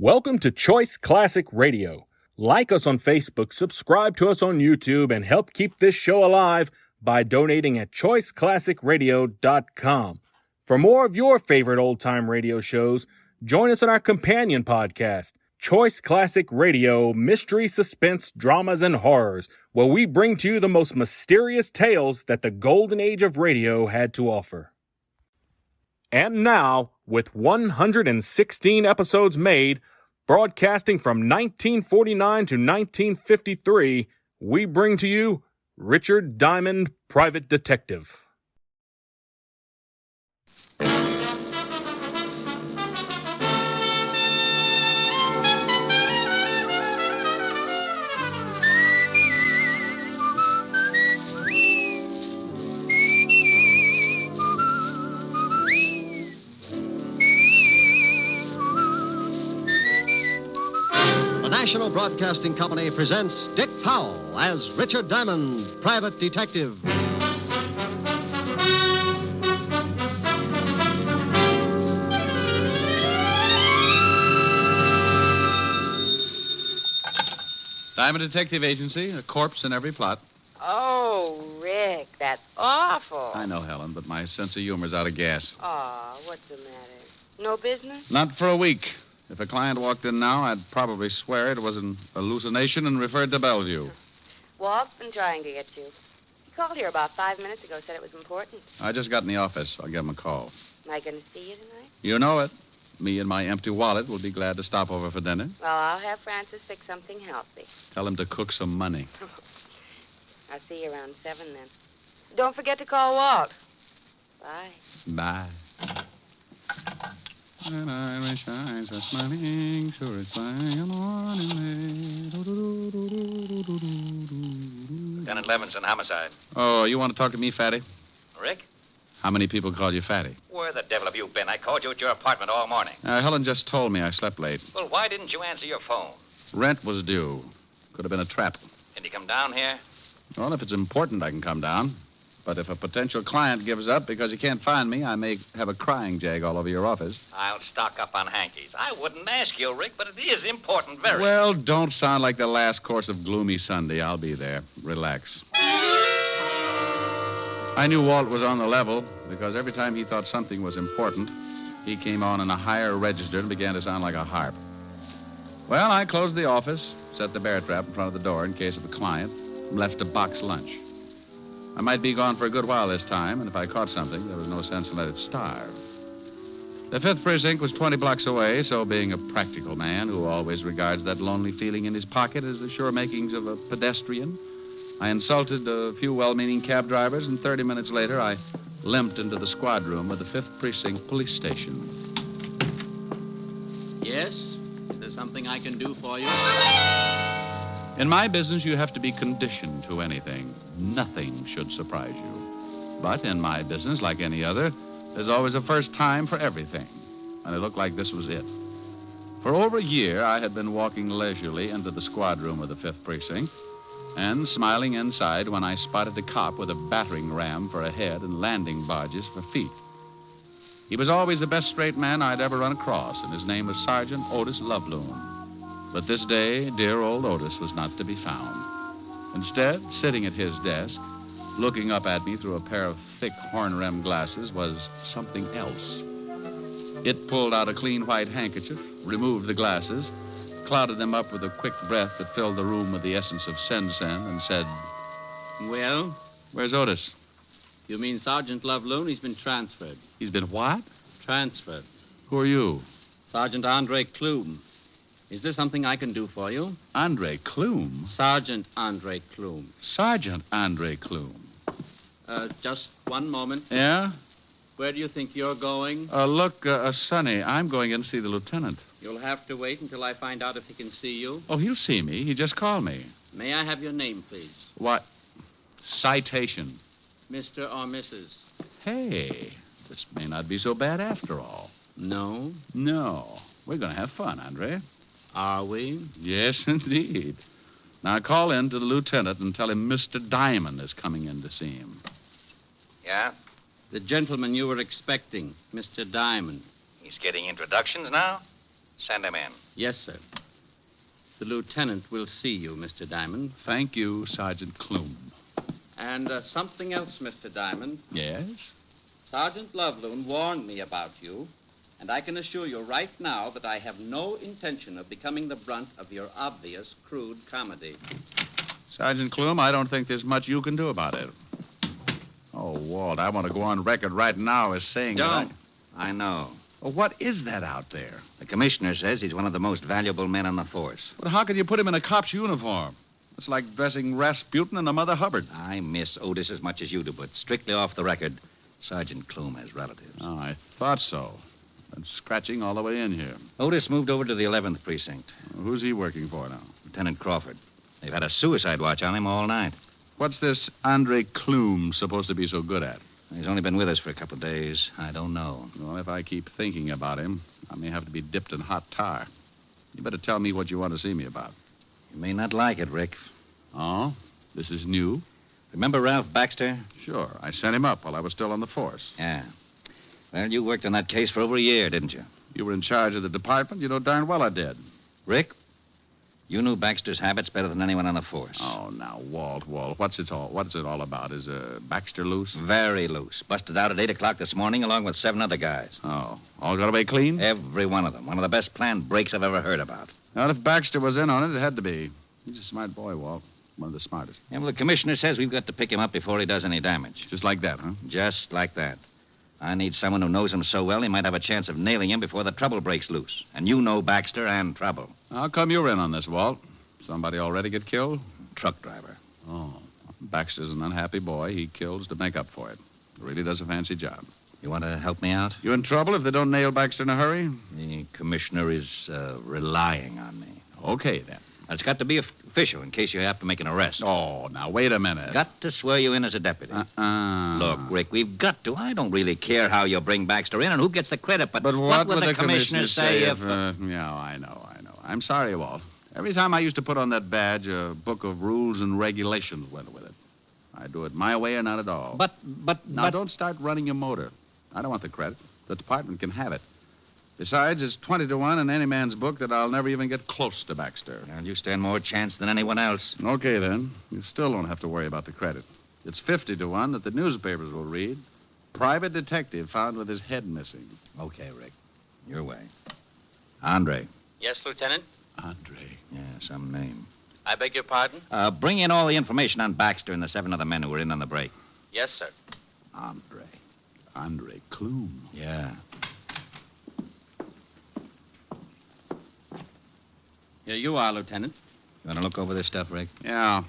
Welcome to Choice Classic Radio. Like us on Facebook, subscribe to us on YouTube, and help keep this show alive by donating at choiceclassicradio.com. For more of your favorite old-time radio shows, join us on our companion podcast, Choice Classic Radio, Mystery, Suspense, Dramas, and Horrors, where we bring to you the most mysterious tales that the golden age of radio had to offer. And now, with 116 episodes made, broadcasting from 1949 to 1953, we bring to you Richard Diamond, Private Detective. The National Broadcasting Company presents Dick Powell as Richard Diamond, Private Detective. Diamond Detective Agency, a corpse in every plot. Oh, Rick, that's awful. I know, Helen, but my sense of humor's out of gas. Aw, what's the matter? No business? Not for a week. If a client walked in now, I'd probably swear it was an hallucination and referred to Bellevue. Walt's been trying to get you. He called here about 5 minutes ago, said it was important. I just got in the office. I'll give him a call. Am I going to see you tonight? You know it. Me and my empty wallet will be glad to stop over for dinner. Well, I'll have Francis fix something healthy. Tell him to cook some money. I'll see you around 7 then. Don't forget to call Walt. Bye. Bye. An Irish eyes are smiling, sure it's flying on in Lieutenant Levinson, homicide. Oh, you want to talk to me, Fatty? Rick? How many people call you Fatty? Where the devil have you been? I called you at your apartment all morning. Helen just told me I slept late. Well, why didn't you answer your phone? Rent was due. Could have been a trap. Can you come down here? Well, if it's important, I can come down. But if a potential client gives up because he can't find me, I may have a crying jag all over your office. I'll stock up on hankies. I wouldn't ask you, Rick, but it is important, very. Well, don't sound like the last course of Gloomy Sunday. I'll be there. Relax. I knew Walt was on the level because every time he thought something was important, he came on in a higher register and began to sound like a harp. Well, I closed the office, set the bear trap in front of the door in case of a client, and left a box lunch. I might be gone for a good while this time, and if I caught something, there was no sense in letting it starve. The 5th Precinct was 20 blocks away, so being a practical man who always regards that lonely feeling in his pocket as the sure makings of a pedestrian, I insulted a few well-meaning cab drivers, and 30 minutes later, I limped into the squad room of the 5th Precinct Police Station. Yes? Is there something I can do for you? In my business, you have to be conditioned to anything. Nothing should surprise you. But in my business, like any other, there's always a first time for everything. And it looked like this was it. For over a year, I had been walking leisurely into the squad room of the 5th Precinct and smiling inside when I spotted a cop with a battering ram for a head and landing barges for feet. He was always the best straight man I'd ever run across, and his name was Sergeant Otis Loveloon. But this day, dear old Otis was not to be found. Instead, sitting at his desk, looking up at me through a pair of thick horn-rimmed glasses, was something else. It pulled out a clean white handkerchief, removed the glasses, clouded them up with a quick breath that filled the room with the essence of sen-sen, and said, Well? Where's Otis? You mean Sergeant Loveloon? He's been transferred. He's been what? Transferred. Who are you? Sergeant Andre Klum. Is there something I can do for you? Andre Klum? Sergeant Andre Klum. Sergeant Andre Klum. Just one moment. Yeah? Where do you think you're going? Look, Sonny, I'm going in to see the lieutenant. You'll have to wait until I find out if he can see you. Oh, he'll see me. He just called me. May I have your name, please? What? Citation. Mr. or Mrs.? Hey, this may not be so bad after all. No? No. We're going to have fun, Andre. Are we? Yes, indeed. Now, call in to the lieutenant and tell him Mr. Diamond is coming in to see him. Yeah? The gentleman you were expecting, Mr. Diamond. He's getting introductions now? Send him in. Yes, sir. The lieutenant will see you, Mr. Diamond. Thank you, Sergeant Clume. And something else, Mr. Diamond. Yes? Sergeant Loveloon warned me about you, and I can assure you right now that I have no intention of becoming the brunt of your obvious, crude comedy. Sergeant Clume, I don't think there's much you can do about it. Oh, Walt, I want to go on record right now as saying Don't. that I know. Well, what is that out there? The commissioner says he's one of the most valuable men on the force. But how can you put him in a cop's uniform? It's like dressing Rasputin in a Mother Hubbard. I miss Otis as much as you do, but strictly off the record, Sergeant Clume has relatives. Oh, I thought so. Been scratching all the way in here. Otis moved over to the 11th precinct. Who's he working for now? Lieutenant Crawford. They've had a suicide watch on him all night. What's this Andre Clume supposed to be so good at? He's only been with us for a couple of days. I don't know. Well, if I keep thinking about him, I may have to be dipped in hot tar. You better tell me what you want to see me about. You may not like it, Rick. Oh? This is new? Remember Ralph Baxter? Sure. I sent him up while I was still on the force. Yeah. Well, you worked on that case for over a year, didn't you? You were in charge of the department. You know darn well I did. Rick, you knew Baxter's habits better than anyone on the force. Oh, now, Walt, what's it all about? Is Baxter loose? Very loose. Busted out at 8 o'clock this morning along with 7 other guys. Oh, all got away clean? Every one of them. One of the best planned breaks I've ever heard about. Well, if Baxter was in on it, it had to be. He's a smart boy, Walt. One of the smartest. Yeah, well, the commissioner says we've got to pick him up before he does any damage. Just like that, huh? Just like that. I need someone who knows him so well he might have a chance of nailing him before the trouble breaks loose. And you know Baxter and trouble. How come you're in on this, Walt? Somebody already get killed? Truck driver. Oh. Baxter's an unhappy boy. He kills to make up for it. Really does a fancy job. You want to help me out? You in trouble if they don't nail Baxter in a hurry? The commissioner is relying on me. Okay, then. It's got to be official in case you have to make an arrest. Oh, now, wait a minute. Got to swear you in as a deputy. Look, Rick, we've got to. I don't really care how you bring Baxter in and who gets the credit, but what would the commissioner say if... Yeah, I know. I'm sorry, Walt. Every time I used to put on that badge, a book of rules and regulations went with it. I do it my way or not at all. Now, don't start running your motor. I don't want the credit. The department can have it. Besides, it's 20 to 1 in any man's book that I'll never even get close to Baxter. Well, you stand more chance than anyone else. Okay, then. You still don't have to worry about the credit. It's 50 to 1 that the newspapers will read. Private detective found with his head missing. Okay, Rick. Your way. Andre. Yes, Lieutenant? Andre. Yeah, some name. I beg your pardon? Bring in all the information on Baxter and the 7 other men who were in on the break. Yes, sir. Andre Clume. Yeah. Here you are, Lieutenant. You want to look over this stuff, Rick? Yeah.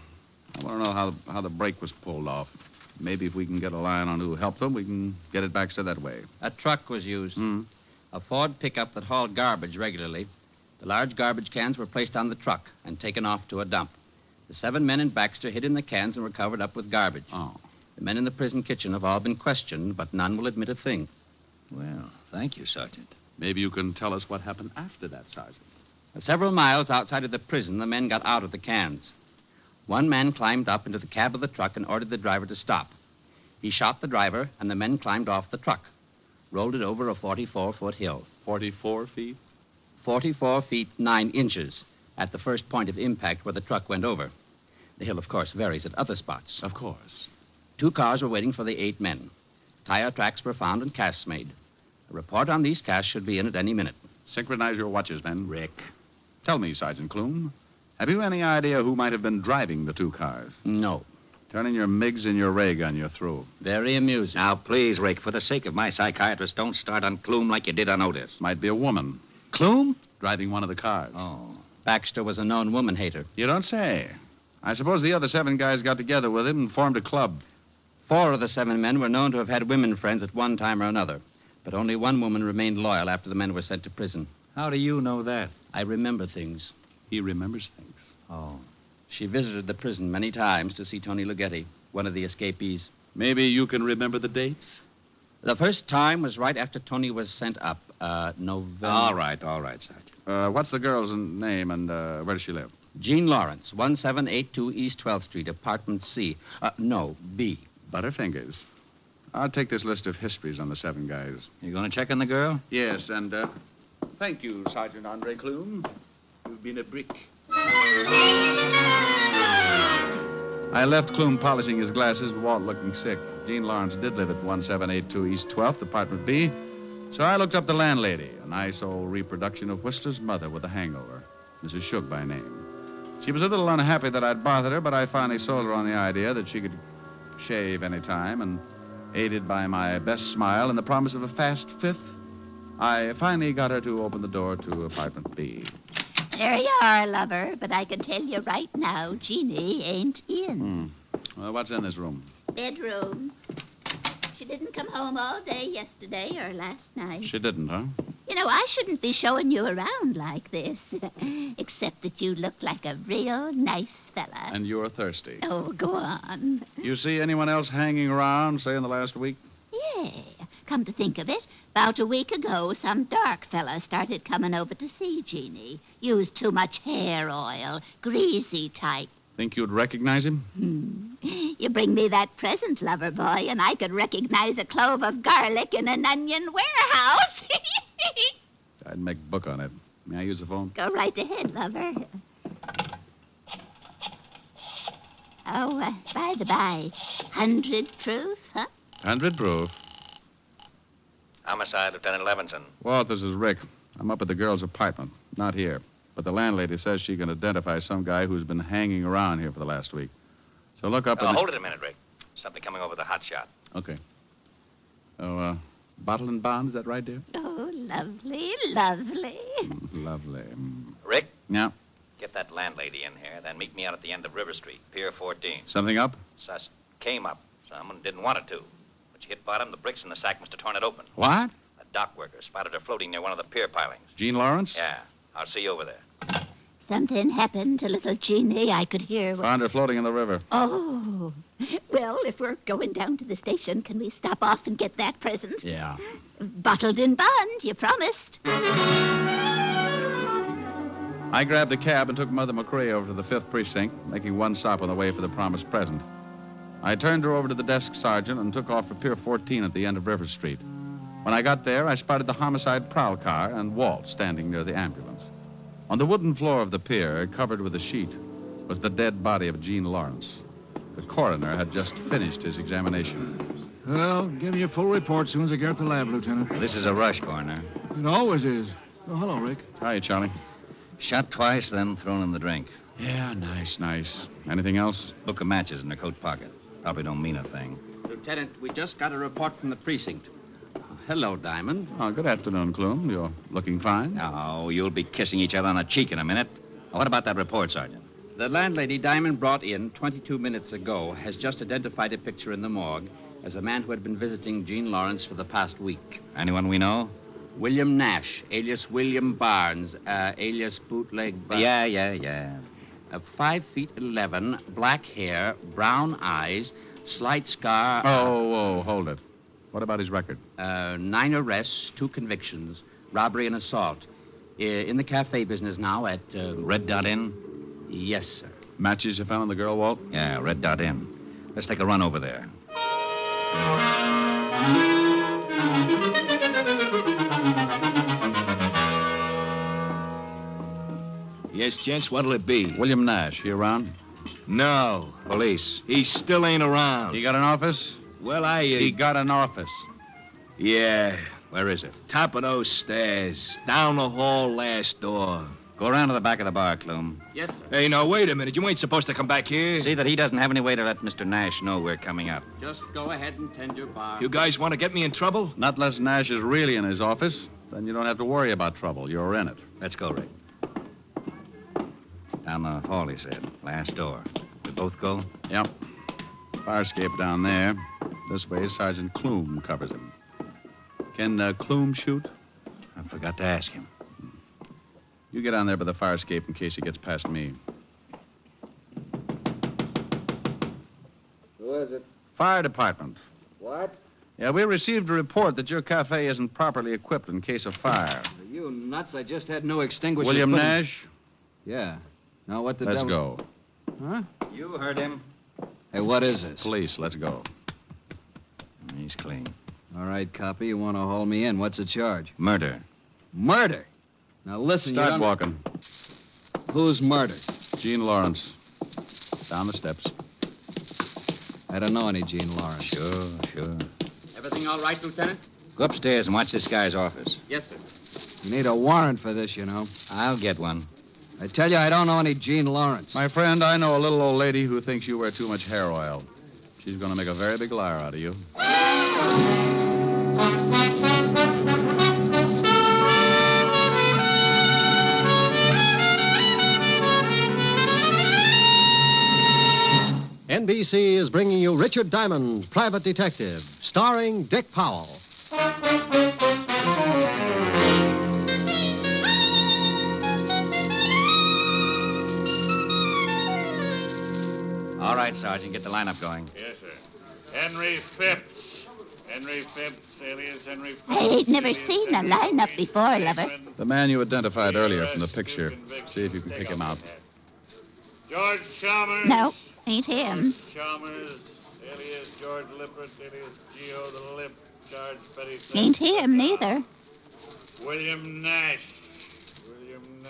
I want to know how the break was pulled off. Maybe if we can get a line on who helped them, we can get it Baxter that way. A truck was used. A Ford pickup that hauled garbage regularly. The large garbage cans were placed on the truck and taken off to a dump. The 7 men in Baxter hid in the cans and were covered up with garbage. Oh. The men in the prison kitchen have all been questioned, but none will admit a thing. Well, thank you, Sergeant. Maybe you can tell us what happened after that, Sergeant. Several miles outside of the prison, the men got out of the cans. One man climbed up into the cab of the truck and ordered the driver to stop. He shot the driver, and the men climbed off the truck, rolled it over a 44-foot hill. 44 feet? 44 feet 9 inches at the first point of impact where the truck went over. The hill, of course, varies at other spots. Of course. 2 cars were waiting for the 8 men. Tire tracks were found and casts made. A report on these casts should be in at any minute. Synchronize your watches, men. Rick. Tell me, Sergeant Clume, have you any idea who might have been driving the 2 cars? No. Turn in your MiGs and your ray gun. You're through. Very amusing. Now, please, Rick, for the sake of my psychiatrist, don't start on Clume like you did on Otis. Might be a woman Clume? driving one of the cars. Oh. Baxter was a known woman hater. You don't say. I suppose the other 7 guys got together with him and formed a club. 4 of the 7 men were known to have had women friends at one time or another, but only 1 woman remained loyal after the men were sent to prison. How do you know that? I remember things. He remembers things. Oh. She visited the prison many times to see Tony Lugetti, one of the escapees. Maybe you can remember the dates? The first time was right after Tony was sent up, November. All right, Sergeant. What's the girl's name and where does she live? Jean Lawrence, 1782 East 12th Street, apartment C. No, B. Butterfingers. I'll take this list of histories on the 7 guys. You going to check on the girl? Yes, and Thank you, Sergeant Andre Clume. You've been a brick. I left Clume polishing his glasses, Walt looking sick. Jean Lawrence did live at 1782 East 12th, Apartment B. So I looked up the landlady, a nice old reproduction of Whistler's mother with a hangover, Mrs. Shook by name. She was a little unhappy that I'd bothered her, but I finally sold her on the idea that she could shave any time, and aided by my best smile and the promise of a fast fifth, I finally got her to open the door to Apartment B. There you are, lover, but I can tell you right now, Jeannie ain't in. Well, what's in this room? Bedroom. She didn't come home all day yesterday or last night. She didn't, huh? You know, I shouldn't be showing you around like this, except that you look like a real nice fella. And you're thirsty. Oh, go on. You see anyone else hanging around, say, in the last week? Yeah. Come to think of it, about a week ago, some dark fella started coming over to see Jeannie. Used too much hair oil, greasy type. Think you'd recognize him? You bring me that present, lover boy, and I could recognize a clove of garlic in an onion warehouse. I'd make book on it. May I use the phone? Go right ahead, lover. Oh, by the by, 100 proof, huh? 100 proof. Homicide, Lieutenant Levinson. Walt, this is Rick. I'm up at the girl's apartment. Not here. But the landlady says she can identify some guy who's been hanging around here for the last week. So look up... Hold it a minute, Rick. Something coming over the hot shot. Okay. Oh, bottle and bond, is that right, dear? Oh, lovely, lovely. Lovely. Rick? Yeah? Get that landlady in here, then meet me out at the end of River Street, Pier 14. Something up? Sus came up. Someone didn't want it to. When she hit bottom, the bricks in the sack must have torn it open. What? A dock worker spotted her floating near one of the pier pilings. Jean Lawrence? Yeah. I'll see you over there. Something happened to little Jeannie. I could hear... Found her floating in the river. Oh. Well, if we're going down to the station, can we stop off and get that present? Yeah. Bottled in bond, you promised. I grabbed a cab and took Mother McCrae over to the 5th Precinct, making one stop on the way for the promised present. I turned her over to the desk sergeant and took off for Pier 14 at the end of River Street. When I got there, I spotted the homicide prowl car and Walt standing near the ambulance. On the wooden floor of the pier, covered with a sheet, was the dead body of Jean Lawrence. The coroner had just finished his examination. Well, give me a full report as soon as I get at the lab, Lieutenant. This is a rush, Coroner. It always is. Oh, hello, Rick. Hi, Charlie. Shot twice, then thrown in the drink. Yeah, nice. Anything else? Book of matches in her coat pocket. Probably don't mean a thing. Lieutenant, we just got a report from the precinct. Hello, Diamond. Oh, good afternoon, Clume. You're looking fine. Oh, you'll be kissing each other on the cheek in a minute. What about that report, Sergeant? The landlady Diamond brought in 22 minutes ago has just identified a picture in the morgue as a man who had been visiting Jean Lawrence for the past week. Anyone we know? William Nash, alias William Barnes, alias Bootleg Barnes. Yeah. 5'11", black hair, brown eyes, slight scar. Oh, hold it. What about his record? 9 arrests, 2 convictions, robbery and assault. In the cafe business now at... Red Dot Inn? Yes, sir. Matches you found on the girl, Walt? Yeah, Red Dot Inn. Let's take a run over there. Yes, gents, what'll it be? William Nash. He around? No. Police. He still ain't around. He got an office? Well, He got an office. Yeah. Where is it? Top of those stairs. Down the hall, last door. Go around to the back of the bar, Clume. Yes, sir. Hey, now, wait a minute. You ain't supposed to come back here. See that he doesn't have any way to let Mr. Nash know we're coming up. Just go ahead and tend your bar. You guys want to get me in trouble? Not unless Nash is really in his office. Then you don't have to worry about trouble. You're in it. Let's go, Rick. Down the hall, he said. Last door. We both go? Yep. Fire escape down there. This way, Sergeant Clume covers him. Can Clume shoot? I forgot to ask him. You get on there by the fire escape in case he gets past me. Who is it? Fire department. What? Yeah, we received a report that your cafe isn't properly equipped in case of fire. Are you nuts? I just had no extinguisher. William Nash? Yeah. Now what the Let's devil? go. Huh? You heard him. Hey, what is this? Police, let's go. He's clean. All right, copy. You want to haul me in. What's the charge? Murder. Murder? Now, listen, you Start don't... walking. Who's murdered? Gene Lawrence. Down the steps. I don't know any Gene Lawrence. Sure. Everything all right, Lieutenant? Go upstairs and watch this guy's office. Yes, sir. You need a warrant for this, you know. I'll get one. I tell you, I don't know any Gene Lawrence. My friend, I know a little old lady who thinks you wear too much hair oil. She's going to make a very big liar out of you. NBC is bringing you Richard Diamond, Private Detective, starring Dick Powell. All right, Sergeant, get the lineup going. Yes, sir. Henry Phipps. Henry Phipps, alias Henry Phipps. I ain't never seen a lineup before, lover. The man you identified earlier from the picture. See if you can pick him out. George Chalmers. No, ain't him. George Chalmers, alias George Lippert, alias Geo the Lip, charged petty theft. Ain't him neither. William Nash.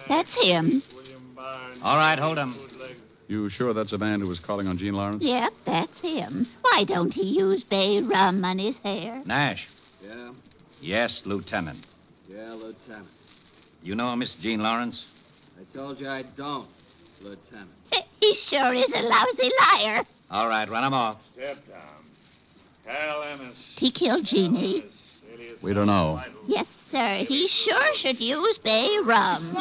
That's him. William Barnes. All right, hold him. You sure that's a man who was calling on Gene Lawrence? Yep, that's him. Why don't he use bay rum on his hair? Nash. Yeah? Yes, Lieutenant. Yeah, Lieutenant. You know Miss Gene Lawrence? I told you I don't, Lieutenant. He sure is a lousy liar. All right, run him off. Step down. Cal Ennis. He killed Jeannie. We don't know. Yes, sir. He sure should use bay rum.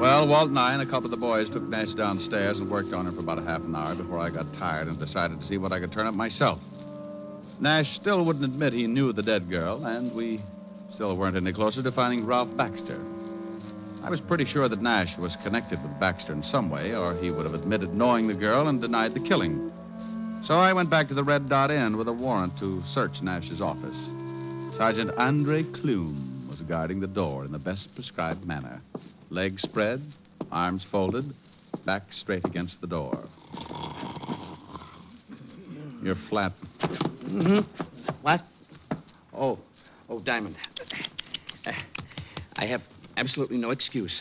Well, Walt and I and a couple of the boys took Nash downstairs and worked on him for about a half an hour before I got tired and decided to see what I could turn up myself. Nash still wouldn't admit he knew the dead girl, and we still weren't any closer to finding Ralph Baxter. I was pretty sure that Nash was connected with Baxter in some way, or he would have admitted knowing the girl and denied the killing. So I went back to the Red Dot Inn with a warrant to search Nash's office. Sergeant Andre Clume was guarding the door in the best prescribed manner. Legs spread, arms folded, back straight against the door. You're flat. Mm-hmm. What? Oh, Diamond. I have absolutely no excuse.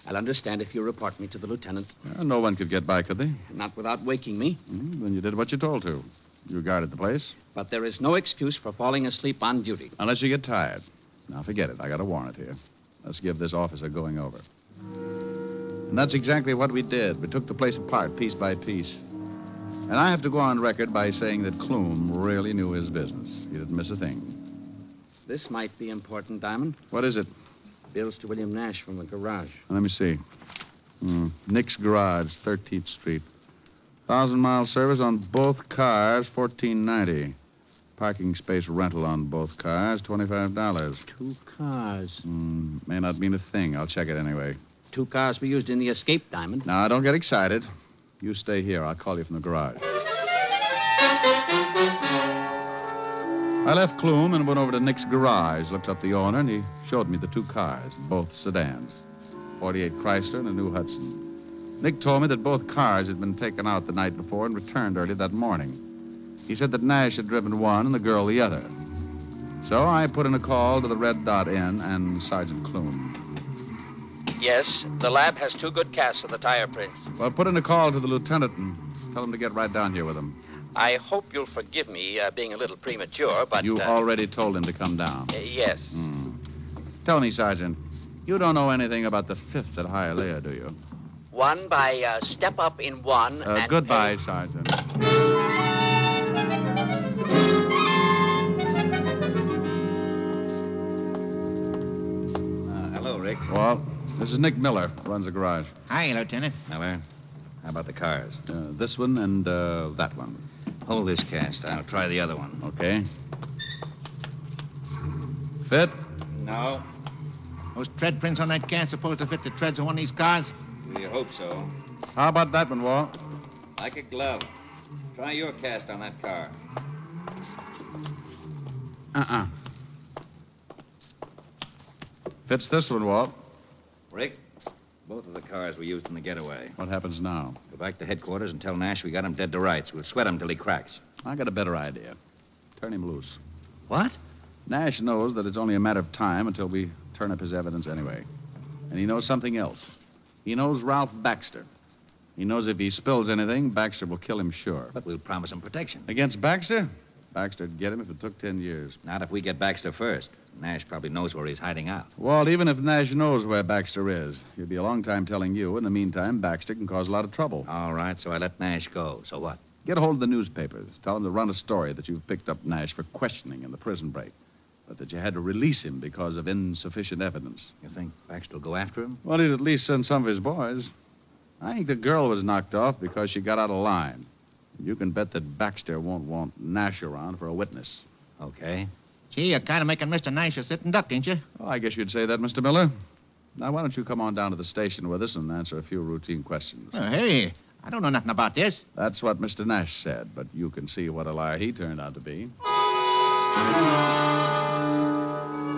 I'll understand if you report me to the lieutenant. No one could get by, could they? Not without waking me. Then you did what you told to. You guarded the place. But there is no excuse for falling asleep on duty. Unless you get tired. Now, forget it. I got a warrant here. Let's give this officer going over. And that's exactly what we did. We took the place apart, piece by piece. And I have to go on record by saying that Clume really knew his business. He didn't miss a thing. This might be important, Diamond. What is it? Bills to William Nash from the garage. Let me see. Nick's Garage, 13th Street. 1,000-mile service on both cars, $14.90. Parking space rental on both cars, $25. 2 cars. May not mean a thing. I'll check it anyway. 2 cars were used in the escape, Diamond. Now, don't get excited. You stay here. I'll call you from the garage. I left Clume and went over to Nick's Garage, looked up the owner, and he showed me the 2 cars, both sedans. 48 Chrysler and a new Hudson. Nick told me that both cars had been taken out the night before and returned early that morning. He said that Nash had driven one and the girl the other. So I put in a call to the Red Dot Inn and Sergeant Clume. Yes, the lab has 2 good casts of the tire prints. Well, put in a call to the lieutenant and tell him to get right down here with him. I hope you'll forgive me being a little premature, but... You already told him to come down. Yes. Tell me, Sergeant, you don't know anything about the 5th at Hialeah, do you? 1 by Step Up in 1 and... Goodbye, Sergeant. Hello, Rick. Well, this is Nick Miller, runs the garage. Hi, Lieutenant. Miller. How about the cars? This one and that one. Hold this cast. I'll try the other one. Okay. Fit? No. Those tread prints on that can supposed to fit the treads on one of these cars? We hope so. How about that one, Walt? Like a glove. Try your cast on that car. Fits this one, Walt. Rick, both of the cars were used in the getaway. What happens now? Go back to headquarters and tell Nash we got him dead to rights. We'll sweat him till he cracks. I got a better idea. Turn him loose. What? Nash knows that it's only a matter of time until we turn up his evidence anyway. And he knows something else. He knows Ralph Baxter. He knows if he spills anything, Baxter will kill him sure. But we'll promise him protection. Against Baxter? Baxter'd get him if it took 10 years. Not if we get Baxter first. Nash probably knows where he's hiding out. Walt, even if Nash knows where Baxter is, he'll be a long time telling you. In the meantime, Baxter can cause a lot of trouble. All right, so I let Nash go. So what? Get a hold of the newspapers. Tell them to run a story that you've picked up Nash for questioning in the prison break, but that you had to release him because of insufficient evidence. You think Baxter will go after him? Well, he'd at least send some of his boys. I think the girl was knocked off because she got out of line. You can bet that Baxter won't want Nash around for a witness. Okay. Gee, you're kind of making Mr. Nash a sitting duck, ain't you? Oh, I guess you'd say that, Mr. Miller. Now, why don't you come on down to the station with us and answer a few routine questions? Oh, hey, I don't know nothing about this. That's what Mr. Nash said, but you can see what a liar he turned out to be.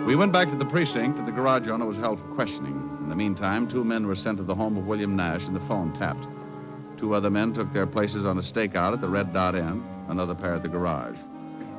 We went back to the precinct, and the garage owner was held for questioning. In the meantime, 2 men were sent to the home of William Nash, and the phone tapped. 2 other men took their places on a stakeout at the Red Dot Inn, another pair at the garage.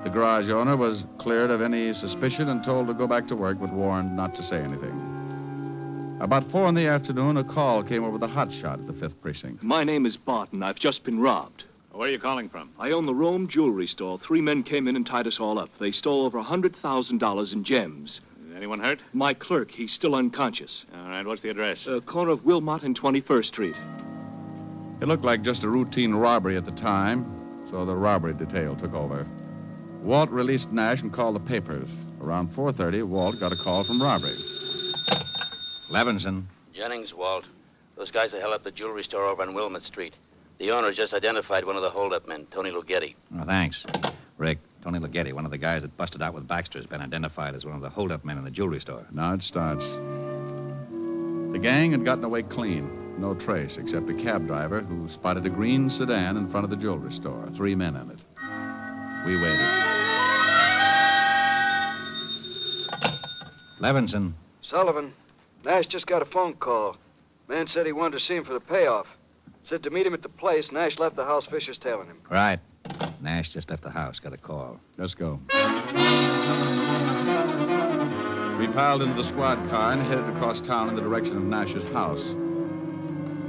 The garage owner was cleared of any suspicion and told to go back to work, but warned not to say anything. About 4 in the afternoon, a call came over the hotshot at the 5th precinct. My name is Barton. I've just been robbed. Where are you calling from? I own the Rome jewelry store. 3 men came in and tied us all up. They stole over $100,000 in gems. Anyone hurt? My clerk, he's still unconscious. All right, what's the address? Corner of Wilmot and 21st Street. It looked like just a routine robbery at the time, so the robbery detail took over. Walt released Nash and called the papers. Around 4:30, Walt got a call from robbery. Levinson. Jennings, Walt. Those guys that held up the jewelry store over on Wilmot Street. The owner just identified one of the holdup men, Tony Lughetti. Oh, thanks. Rick, Tony Lughetti, one of the guys that busted out with Baxter, has been identified as one of the holdup men in the jewelry store. Now it starts. The gang had gotten away clean. No trace except a cab driver who spotted a green sedan in front of the jewelry store. 3 men in it. We waited. Levinson. Sullivan, Nash just got a phone call. Man said he wanted to see him for the payoff. Said to meet him at the place. Nash left the house. Fisher's tailing him. Right. Nash just left the house. Got a call. Let's go. We piled into the squad car and headed across town in the direction of Nash's house.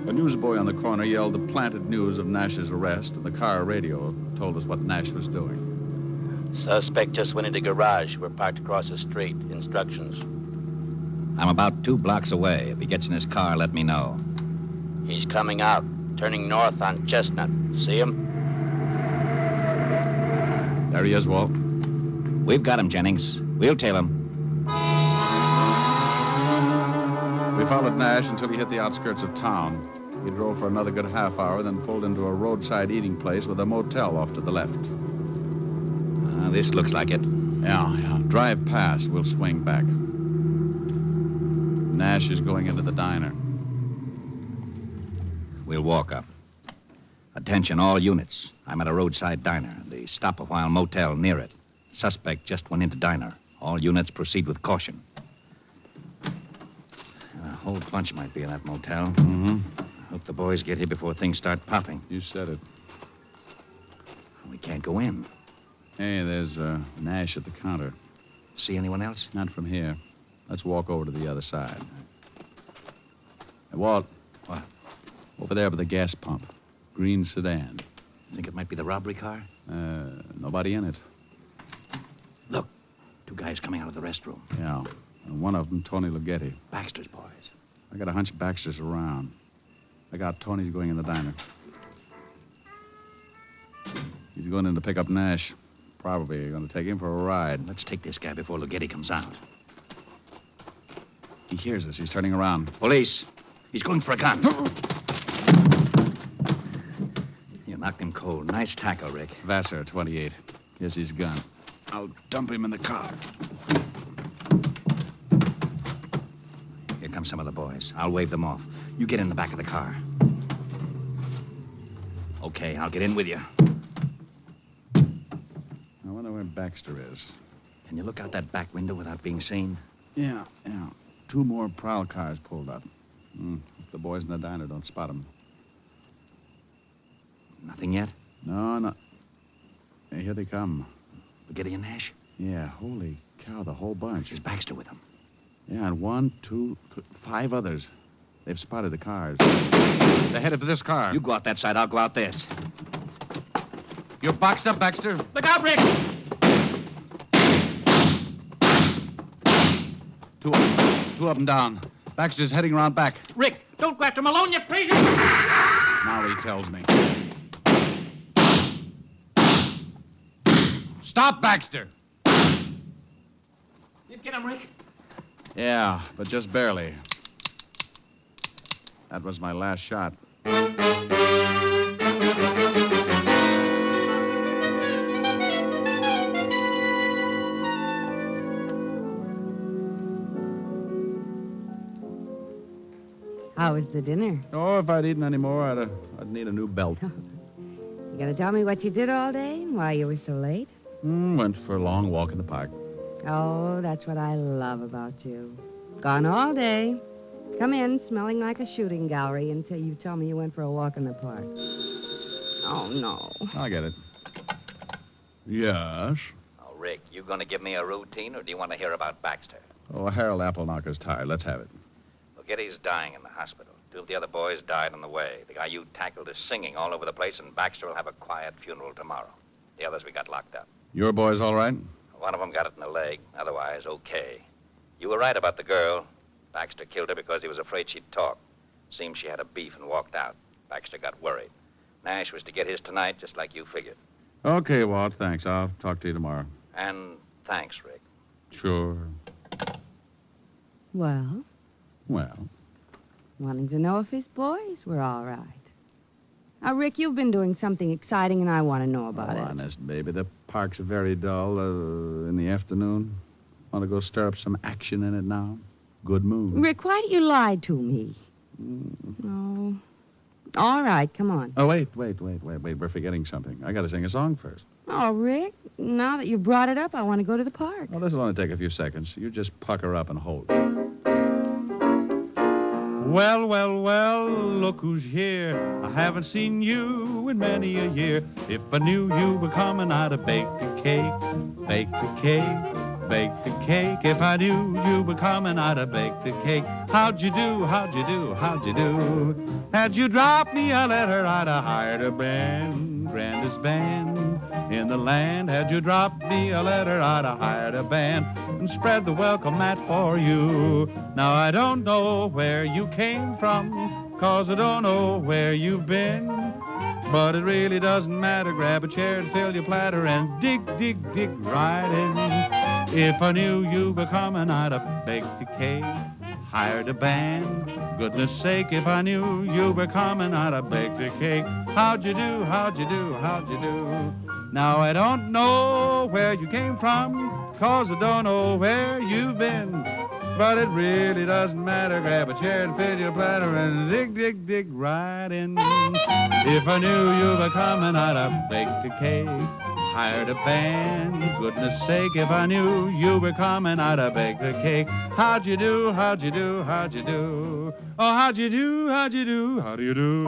A newsboy on the corner yelled the planted news of Nash's arrest, and the car radio told us what Nash was doing. Suspect just went into garage. We're parked across the street. Instructions. I'm about 2 blocks away. If he gets in his car, let me know. He's coming out, turning north on Chestnut. See him? There he is, Walt. We've got him, Jennings. We'll tail him. We followed Nash until he hit the outskirts of town. He drove for another good half hour, then pulled into a roadside eating place with a motel off to the left. This looks like it. Yeah. Drive past. We'll swing back. Nash is going into the diner. We'll walk up. Attention, all units. I'm at a roadside diner. The stop-a-while motel near it. Suspect just went into diner. All units proceed with caution. A whole bunch might be in that motel. Mm-hmm. I hope the boys get here before things start popping. You said it. We can't go in. Hey, there's Nash at the counter. See anyone else? Not from here. Let's walk over to the other side. Hey, Walt. What? Over there by the gas pump. Green sedan. Think it might be the robbery car? Nobody in it. Look, 2 guys coming out of the restroom. Yeah. And one of them, Tony Lughetti. Baxter's boys. I got a hunch Baxter's around. I got Tony's going in the diner. He's going in to pick up Nash. Probably going to take him for a ride. Let's take this guy before Lughetti comes out. He hears us. He's turning around. Police. He's going for a gun. You knocked him cold. Nice tackle, Rick. Vassar, 28. Here's his gun. I'll dump him in the car. Here come some of the boys. I'll wave them off. You get in the back of the car. Okay, I'll get in with you. I wonder where Baxter is. Can you look out that back window without being seen? Yeah. 2 more prowl cars pulled up. If the boys in the diner don't spot him. Nothing yet? No. Hey, here they come. Lughetti and Nash? Yeah, holy cow, the whole bunch. There's Baxter with them. Yeah, and 1, 2, 5 others. They've spotted the cars. They're headed for this car. You go out that side, I'll go out this. You're boxed up, Baxter. Look out, Rick! Two of them down. Baxter's heading around back. Rick, don't go after Malone, you crazy... Now he tells me. Stop, Baxter! You get him, Rick? Yeah, but just barely. That was my last shot. How was the dinner? Oh, if I'd eaten any more, I'd need a new belt. You gonna tell me what you did all day and why you were so late? Went for a long walk in the park. Oh, that's what I love about you. Gone all day. Come in smelling like a shooting gallery until you tell me you went for a walk in the park. Oh, no. I get it. Yes? Oh, Rick, you going to give me a routine, or do you want to hear about Baxter? Oh, Harold Appleknocker's tired. Let's have it. Well, Geddy's dying in the hospital. 2 of the other boys died on the way. The guy you tackled is singing all over the place, and Baxter will have a quiet funeral tomorrow. The others we got locked up. Your boys all right? One of them got it in the leg. Otherwise, okay. You were right about the girl. Baxter killed her because he was afraid she'd talk. Seems she had a beef and walked out. Baxter got worried. Nash was to get his tonight, just like you figured. Okay, Walt, thanks. I'll talk to you tomorrow. And thanks, Rick. Sure. Well, wanting to know if his boys were all right. Now, Rick, you've been doing something exciting, and I want to know about it. Honest, baby. The park's very dull in the afternoon. Want to go stir up some action in it now? Good mood. Rick, why do you lie to me? No. All right, come on. Oh, wait. We're forgetting something. I got to sing a song first. Oh, Rick, now that you brought it up, I want to go to the park. Oh, this will only take a few seconds. You just pucker up and hold. Well, look who's here. I haven't seen you in many a year. If I knew you were coming, I'd have baked a cake, baked a cake, baked a cake. If I knew you were coming, I'd have baked a cake. How'd you do, how'd you do, how'd you do? Had you dropped me a letter, I'd have hired a band, grandest band in the land. Had you dropped me a letter, I'd have hired a band and spread the welcome mat for you. Now I don't know where you came from, 'cause I don't know where you've been. But it really doesn't matter. Grab a chair and fill your platter and dig right in. If I knew you were coming, I'd have baked a cake, hired a band. Goodness sake, if I knew you were coming, I'd have baked a cake. How'd you do, how'd you do, how'd you do? Now I don't know where you came from, 'cause I don't know where you've been. But it really doesn't matter. Grab a chair and fill your platter and dig right in. If I knew you were coming, I'd have baked a cake, hired a band. Goodness sake, if I knew you were coming, I'd have baked a cake. How'd you do, how'd you do, how'd you do? Oh, how'd you do, how'd you do, how do you do?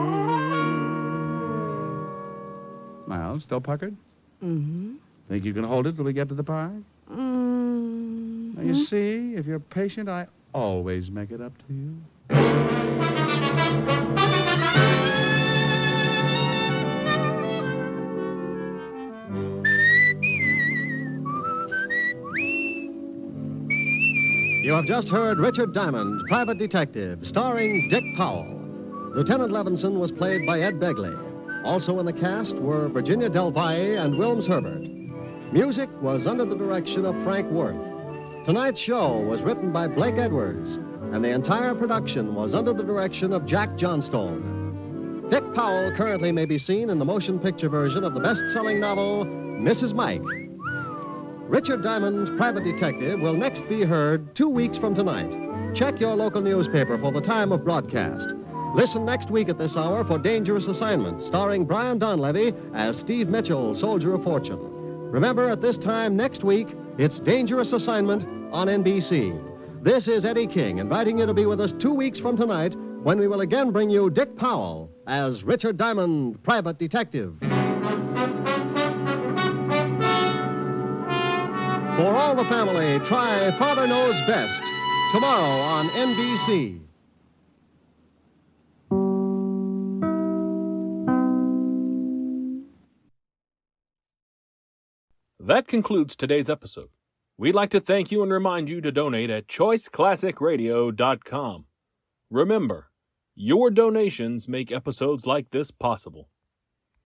Miles, still puckered? Mm-hmm. Think you can hold it till we get to the park? Mm-hmm. Now, you see, if you're patient, I always make it up to you. You have just heard Richard Diamond, Private Detective, starring Dick Powell. Lieutenant Levinson was played by Ed Begley. Also in the cast were Virginia Del Valle and Wilms Herbert. Music was under the direction of Frank Worth. Tonight's show was written by Blake Edwards, and the entire production was under the direction of Jack Johnstone. Dick Powell currently may be seen in the motion picture version of the best-selling novel, Mrs. Mike. Richard Diamond's Private Detective will next be heard 2 weeks from tonight. Check your local newspaper for the time of broadcast. Listen next week at this hour for Dangerous Assignment, starring Brian Donlevy as Steve Mitchell, Soldier of Fortune. Remember, at this time next week, it's Dangerous Assignment on NBC. This is Eddie King, inviting you to be with us 2 weeks from tonight when we will again bring you Dick Powell as Richard Diamond, Private Detective. For all the family, try Father Knows Best tomorrow on NBC. That concludes today's episode. We'd like to thank you and remind you to donate at choiceclassicradio.com. Remember, your donations make episodes like this possible.